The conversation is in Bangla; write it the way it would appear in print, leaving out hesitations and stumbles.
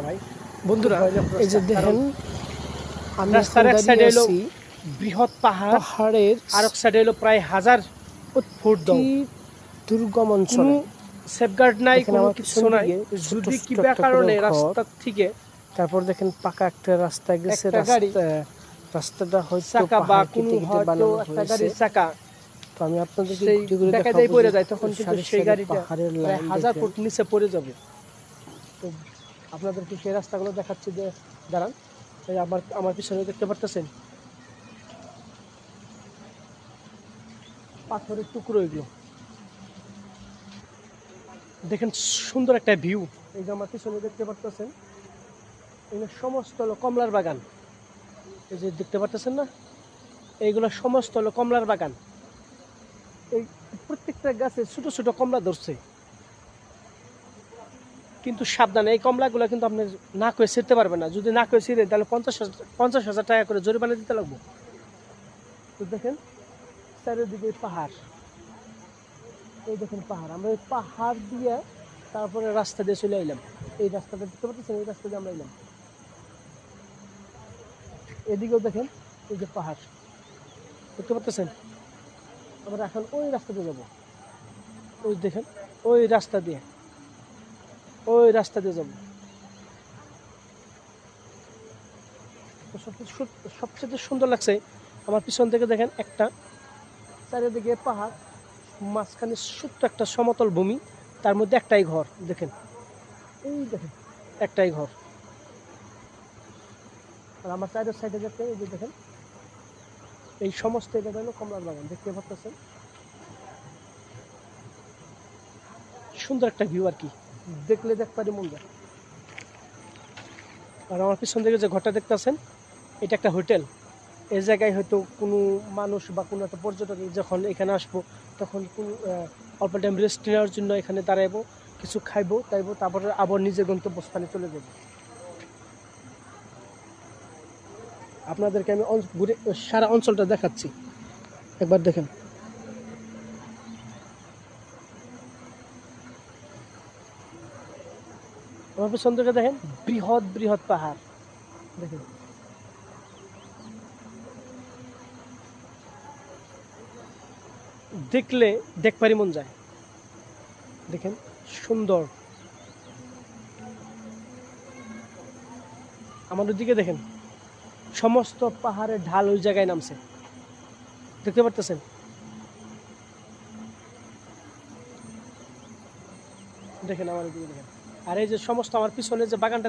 ভাই বন্ধুরা এই যে দেখেন আমি রাস্তার এক সাইডে হলো আছি বৃহৎ পাহাড়, পাহাড়ের আর এক সাইডে হলো প্রায় 1000 ফুট দাও। অতি দুর্গম কোনো অঞ্চলে সেফগার্ড নাই, দেখেন কোনো আমার কিছু পিছন নাই। দিকে ছোট্ট যদি ছোট্ট কিবা একটা করে কারণে ঘর, রাস্তা থেকে তারপর দেখেন পাকা একটা রাস্তা গেছে। একটা গাড়ি রাস্তাটা হয়তো চাকা বা পাহাড় কোনো কেটে কেটে হয়তো বানানো একটা হয়েছে। গাড়ির চাকা তো আমি আপনাদেরকে সেই ঘুরে ঘুরে দেখা যায় দেখাবো পড়ে যে যায়, তখন কিন্তু সারি সেই সারি গাড়িটা পাহাড়ের প্রায় লাইন 1000 দেখেন। ফুট নিচে পড়ে যাবে। তো আপনাদেরকে সেই রাস্তাগুলো দেখাচ্ছি, যে দাঁড়ান। এই আমার আমার পিছনে দেখতে পারতেছেন পাথরের টুকরো, এগুলো দেখেন সুন্দর একটা ভিউ। এই যে আমার পিছনে দেখতে পারতেছেন এগুলো সমস্ত হলো কমলার বাগান। এই যে দেখতে পারতেছেন না, এইগুলো সমস্ত হলো কমলার বাগান। এই প্রত্যেকটা গাছে ছোট ছোট কমলা ধরছে, কিন্তু সাবধানে এই কমলাগুলো কিন্তু আপনি না করে ছিঁড়তে পারবেন না। যদি না করে ছিঁড়েন তাহলে 50,000 টাকা করে জরিমানা দিতে লাগবে। তো দেখেন চারিদিকে পাহাড়, এই দেখেন পাহাড়। আমরা এই পাহাড় দিয়ে তারপরে রাস্তা দিয়ে চলে এলাম। এই রাস্তাটা দেখতে পাচ্ছেন, এই রাস্তা দিয়ে আমরা এলাম। এদিকেও দেখেন এই যে পাহাড় দেখতে পাচ্ছেন। আমরা এখন ওই রাস্তা দিয়ে যাবো। ওই দেখেন ওই রাস্তা দিয়ে, ওই রাস্তা দিয়ে যাবো। তো সবচেয়ে সুন্দর লাগছে আমার পিছন থেকে দেখেন, একটা চারিদিকে পাহাড়, মাঝখানে ছোট্ট একটা সমতল ভূমি, তার মধ্যে একটাই ঘর। দেখেন এই দেখেন একটাই ঘর। আর আমার চারের সাইডে দেখতে এই যে দেখেন এই সমস্ত এটা হলো কমলার বাগান, দেখতে পাচ্ছেন। সুন্দর একটা ভিউ আর কি, দেখলে দেখতে মন যায়। আর আমার পিছন থেকে যে ঘরটা দেখতেছেন, এটা একটা হোটেল। এই জায়গায় হয়তো কোনো মানুষ বা কোনো একটা পর্যটক যখন এখানে আসবো, তখন কোনো অল্প টাইম রেস্ট নেওয়ার জন্য এখানে দাঁড়াইবো, কিছু খাইবো তাইবো, তারপরে আবার নিজের গন্তব্যস্থানে চলে যাবো। আপনাদেরকে আমি ঘুরে সারা অঞ্চলটা দেখাচ্ছি, একবার দেখেন। আমার পিছন থেকে দেখেন বৃহৎ বৃহৎ পাহাড়, দেখেন দেখলে দেখবারই মন যায়। দেখেন সুন্দর। আমাদের দিকে দেখেন সমস্ত পাহাড়ের ঢাল ওই জায়গায় নামছে, দেখতে পারতেছেন। দেখেন আমার দিকে দেখেন। আর এই যে সমস্ত আমার পিছনে যে বাগানটা